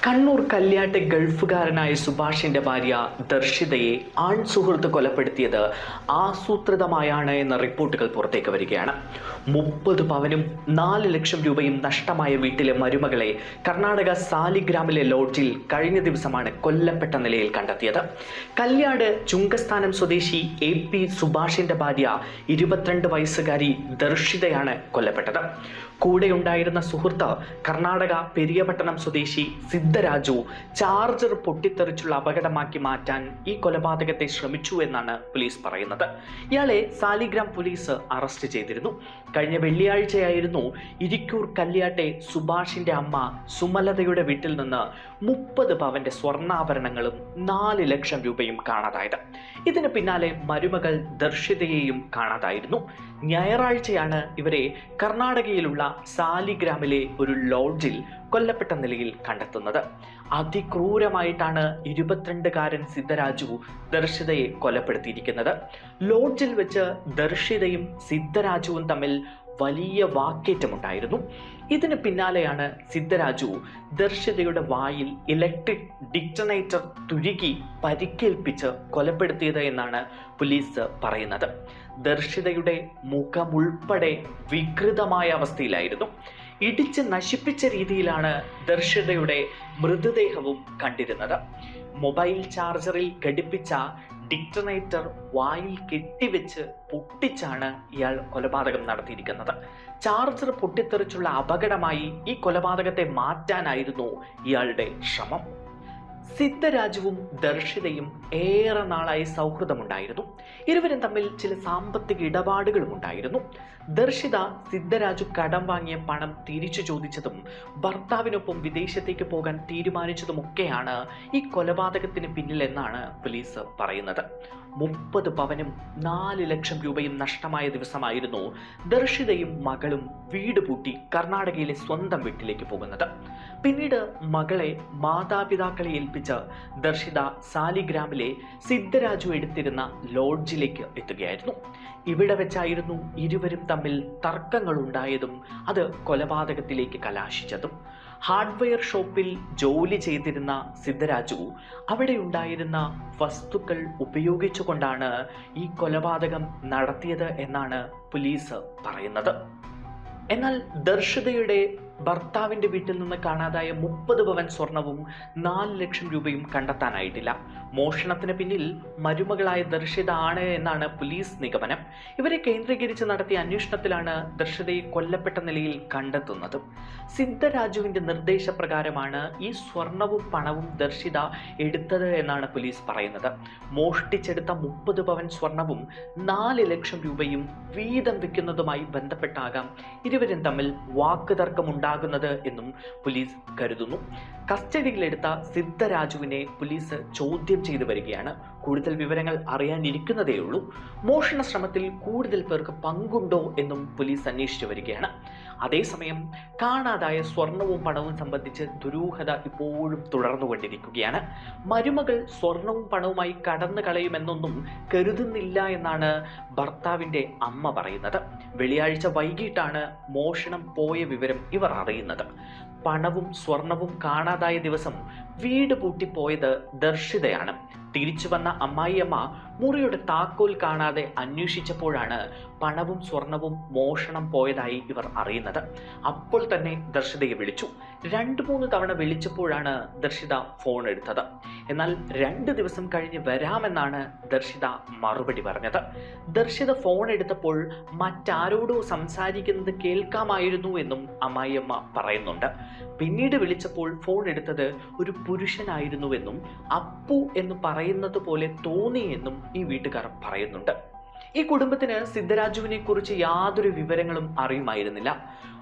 കണ്ണൂർ കല്യാട്ടെ ഗൾഫുകാരനായ സുഭാഷിന്റെ ഭാര്യ ദർശിതയെ ആൺ സുഹൃത്ത് കൊലപ്പെടുത്തിയത് ആസൂത്രിതമായാണ് എന്ന റിപ്പോർട്ടുകൾ പുറത്തേക്ക് വരികയാണ്. 30 പവനും 4 ലക്ഷം രൂപയും നഷ്ടമായ വീട്ടിലെ മരുമകളെ കർണാടക സാലിഗ്രാമിലെ ലോഡ്ജിൽ കഴിഞ്ഞ ദിവസമാണ് കൊല്ലപ്പെട്ട നിലയിൽ കണ്ടെത്തിയത്. കല്യാട് ചുങ്കസ്ഥാനം സ്വദേശി AP സുഭാഷിന്റെ ഭാര്യ 22 വയസ്സുകാരി ദർശിതയാണ് കൊല്ലപ്പെട്ടത്. കൂടെയുണ്ടായിരുന്ന സുഹൃത്ത് കർണാടക പെരിയപട്ടണം സ്വദേശി സിദ്ധരാജു ചാർജർ പൊട്ടിത്തെറിച്ചുള്ള അപകടമാക്കി മാറ്റാൻ ഈ കൊലപാതകത്തെ ശ്രമിച്ചു എന്നാണ് പോലീസ് പറയുന്നത്. ഇയാളെ സാലിഗ്രാം പോലീസ് അറസ്റ്റ് ചെയ്തിരുന്നു. കഴിഞ്ഞ വെള്ളിയാഴ്ചയായിരുന്നു ഇരിക്കൂർ കല്യാട്ടെ സുഭാഷിന്റെ അമ്മ സുമലതയുടെ വീട്ടിൽ നിന്ന് 30 പവന്റെ സ്വർണ്ണാഭരണങ്ങളും 4 ലക്ഷം രൂപയും കാണാതായത്. ഇതിന് പിന്നാലെ മരുമകൾ ദർശിതയെയും കാണാതായിരുന്നു. ഞായറാഴ്ചയാണ് ഇവരെ കർണാടകയിലുള്ള സാലിഗ്രാമിലെ ഒരു ലോഡ്ജിൽ കൊല്ലപ്പെട്ട നിലയിൽ കണ്ടെത്തുന്നത്. അതിക്രൂരമായിട്ടാണ് 22-കാരൻ സിദ്ധരാജു ദർശിതയെ കൊലപ്പെടുത്തിയിരിക്കുന്നത്. ലോഡ്ജിൽ വെച്ച് ദർശിതയും സിദ്ധരാജുവും തമ്മിൽ വലിയ വാക്കേറ്റമുണ്ടായിരുന്നു. ഇതിന് പിന്നാലെയാണ് സിദ്ധരാജു ദർശിതയുടെ വായിൽ ഇലക്ട്രിക് ഡിറ്റനേറ്റർ തുരുകി പരിക്കേൽപ്പിച്ച് കൊലപ്പെടുത്തിയത് എന്നാണ് പോലീസ് പറയുന്നത്. ദർശിതയുടെ മുഖമുൾപ്പെടെ വികൃതമായ അവസ്ഥയിലായിരുന്നു. ഇടിച്ച് നശിപ്പിച്ച രീതിയിലാണ് ദർശിതയുടെ മൃതദേഹവും കണ്ടിരുന്നത്. മൊബൈൽ ചാർജറിൽ ഘടിപ്പിച്ച ഡിറ്റനേറ്റർ വായിൽ കെട്ടിവെച്ച് പൊട്ടിച്ചാണ് ഇയാൾ കൊലപാതകം നടത്തിയിരിക്കുന്നത്. ചാർജർ പൊട്ടിത്തെറിച്ചുള്ള അപകടമായി ഈ കൊലപാതകത്തെ മാറ്റാനായിരുന്നു ഇയാളുടെ ശ്രമം. സിദ്ധരാജുവും ദർശിതയും ഏറെ നാളായി സൗഹൃദമുണ്ടായിരുന്നു. ഇരുവരും തമ്മിൽ ചില സാമ്പത്തിക ഇടപാടുകളും ഉണ്ടായിരുന്നു. ദർശിത സിദ്ധരാജു കടം വാങ്ങിയ പണം തിരിച്ചു ചോദിച്ചതും ഭർത്താവിനൊപ്പം വിദേശത്തേക്ക് പോകാൻ തീരുമാനിച്ചതുമൊക്കെയാണ് ഈ കൊലപാതകത്തിന് പിന്നിലെന്നാണ് പോലീസ് പറയുന്നത്. 30 പവനും 4 ലക്ഷം രൂപയും നഷ്ടമായ ദിവസമായിരുന്നു ദർശിതയും മകളും വീട് പൂട്ടി കർണാടകയിലെ സ്വന്തം വീട്ടിലേക്ക് പോകുന്നത്. പിന്നീട് മകളെ മാതാപിതാക്കളെ ഏൽപ്പിച്ച് ദർശിത സാലിഗ്രാമിലെ സിദ്ധരാജു എടുത്തിരുന്ന ലോഡ്ജിലേക്ക് എത്തുകയായിരുന്നു. ഇവിടെ വെച്ചായിരുന്നു ഇരുവരും തമ്മിൽ തർക്കങ്ങൾ ഉണ്ടായതും അത് കൊലപാതകത്തിലേക്ക് കലാശിച്ചതും. ഹാർഡ്വെയർ ഷോപ്പിൽ ജോലി ചെയ്തിരുന്ന സിദ്ധരാജു അവിടെ ഉണ്ടായിരുന്ന വസ്തുക്കൾ ഉപയോഗിച്ചുകൊണ്ടാണ് ഈ കൊലപാതകം നടത്തിയത് എന്നാണ് പോലീസ് പറയുന്നത്. എന്നാൽ ദർശിതയുടെ ഭർത്താവിന്റെ വീട്ടിൽ നിന്ന് കാണാതായ 30 പവൻ സ്വർണവും 4 ലക്ഷം രൂപയും കണ്ടെത്താനായിട്ടില്ല. മോഷണത്തിന് പിന്നിൽ മരുമകളായ ദർശിത ആണ് എന്നാണ് പോലീസ് നിഗമനം. ഇവരെ കേന്ദ്രീകരിച്ച് നടത്തിയ അന്വേഷണത്തിലാണ് ദർശിതയെ കൊല്ലപ്പെട്ട നിലയിൽ കണ്ടെത്തുന്നത്. സിദ്ധരാജുവിന്റെ നിർദ്ദേശപ്രകാരമാണ് ഈ സ്വർണവും പണവും ദർശിത എടുത്തത് എന്നാണ് പോലീസ് പറയുന്നത്. മോഷ്ടിച്ചെടുത്ത 30 പവൻ സ്വർണവും 4 ലക്ഷം രൂപയും വീതം വെക്കുന്നതുമായി ബന്ധപ്പെട്ടാകാം ഇരുവരും തമ്മിൽ വാക്കുതർക്കമുണ്ടാകുന്നത് എന്നും പോലീസ് കരുതുന്നു. കസ്റ്റഡിയിലെടുത്ത സിദ്ധരാജുവിനെ പോലീസ് ചോദ്യം ചെയ്തു വരികയാണ്. കൂടുതൽ വിവരങ്ങൾ അറിയാനിരിക്കുന്നതേയുള്ളൂ. മോഷണ ശ്രമത്തിൽ കൂടുതൽ പേർക്ക് പങ്കുണ്ടോ എന്നും പോലീസ് അന്വേഷിച്ചു വരികയാണ്. അതേസമയം കാണാതായ സ്വർണവും പണവും സംബന്ധിച്ച് ദുരൂഹത ഇപ്പോഴും തുടർന്നുകൊണ്ടിരിക്കുകയാണ്. മരുമകൾ സ്വർണവും പണവുമായി കടന്നു കളയുമെന്നൊന്നും കരുതുന്നില്ല എന്നാണ് ഭർത്താവിൻ്റെ അമ്മ പറയുന്നത്. വെള്ളിയാഴ്ച വൈകിട്ടാണ് മോഷണം പോയ വിവരം ഇവർ അറിയുന്നത്. പണവും സ്വർണവും കാണാതായ ദിവസം വീട് പൂട്ടിപ്പോയത് ദർശിതയാണ്. തിരിച്ചു വന്ന അമ്മായിയമ്മ മുറിയുടെ താക്കോൽ കാണാതെ അന്വേഷിച്ചപ്പോഴാണ് പണവും സ്വർണവും മോഷണം പോയതായി ഇവർ അറിയുന്നത്. അപ്പോൾ തന്നെ ദർശിതയെ വിളിച്ചു. 2-3 തവണ വിളിച്ചപ്പോഴാണ് ദർശിത ഫോൺ എടുത്തത്. എന്നാൽ 2 ദിവസം കഴിഞ്ഞ് വരാമെന്നാണ് ദർശിത മറുപടി പറഞ്ഞത്. ദർശിത ഫോൺ എടുത്തപ്പോൾ മറ്റാരോടോ സംസാരിക്കുന്നത് കേൾക്കാമായിരുന്നു എന്നും അമ്മായിയമ്മ പറയുന്നുണ്ട്. പിന്നീട് വിളിച്ചപ്പോൾ ഫോൺ എടുത്തത് ഒരു പുരുഷനായിരുന്നുവെന്നും അപ്പു എന്ന് പറയുന്നത് പോലെ തോന്നിയെന്നും ഈ വീട്ടുകാർ പറയുന്നുണ്ട്. ഈ കുടുംബത്തിന് സിദ്ധരാജുവിനെ കുറിച്ച് യാതൊരു വിവരങ്ങളും അറിയുമായിരുന്നില്ല.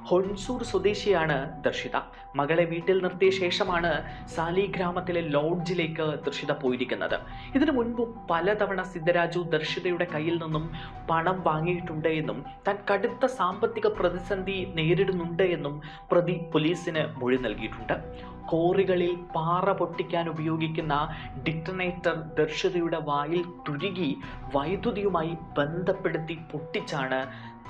ഹൊൻസൂർ സ്വദേശിയാണ് ദർശിത. മകളെ വീട്ടിൽ നിർത്തിയ ശേഷമാണ് സാലിഗ്രാമത്തിലെ ലോഡ്ജിലേക്ക് ദർശിത പോയിരിക്കുന്നത്. ഇതിനു മുൻപും പലതവണ സിദ്ധരാജു ദർശിതയുടെ കയ്യിൽ നിന്നും പണം വാങ്ങിയിട്ടുണ്ട് എന്നും താൻ കടുത്ത സാമ്പത്തിക പ്രതിസന്ധി നേരിടുന്നുണ്ട് എന്നും പ്രതി പോലീസിന് മൊഴി നൽകിയിട്ടുണ്ട്. കോറികളിൽ പാറ പൊട്ടിക്കാൻ ഉപയോഗിക്കുന്ന ഡിറ്റനേറ്റർ ദർശിതയുടെ വായിൽ തുരുകി വൈദ്യുതിയുമായി ബന്ധപ്പെടുത്തി പൊട്ടിച്ചാണ്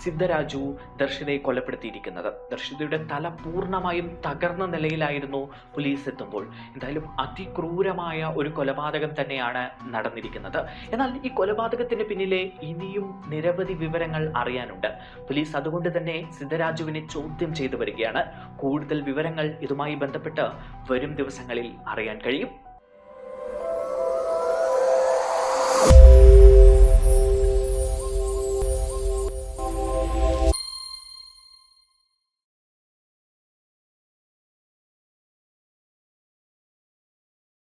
സിദ്ധരാജു ദർശിതയെ കൊലപ്പെടുത്തിയിരിക്കുന്നത്. ദർശിതയുടെ തല പൂർണ്ണമായും തകർന്ന നിലയിലായിരുന്നു പോലീസ് എത്തുമ്പോൾ. എന്തായാലും അതിക്രൂരമായ ഒരു കൊലപാതകം തന്നെയാണ് നടന്നിരിക്കുന്നത്. എന്നാൽ ഈ കൊലപാതകത്തിന് പിന്നിലെ ഇനിയും നിരവധി വിവരങ്ങൾ അറിയാനുണ്ട്. പോലീസ് അതുകൊണ്ട് തന്നെ സിദ്ധരാജുവിനെ ചോദ്യം ചെയ്തു വരികയാണ്. കൂടുതൽ വിവരങ്ങൾ ഇതുമായി ബന്ധപ്പെട്ട് വരും ദിവസങ്ങളിൽ അറിയാൻ കഴിയും.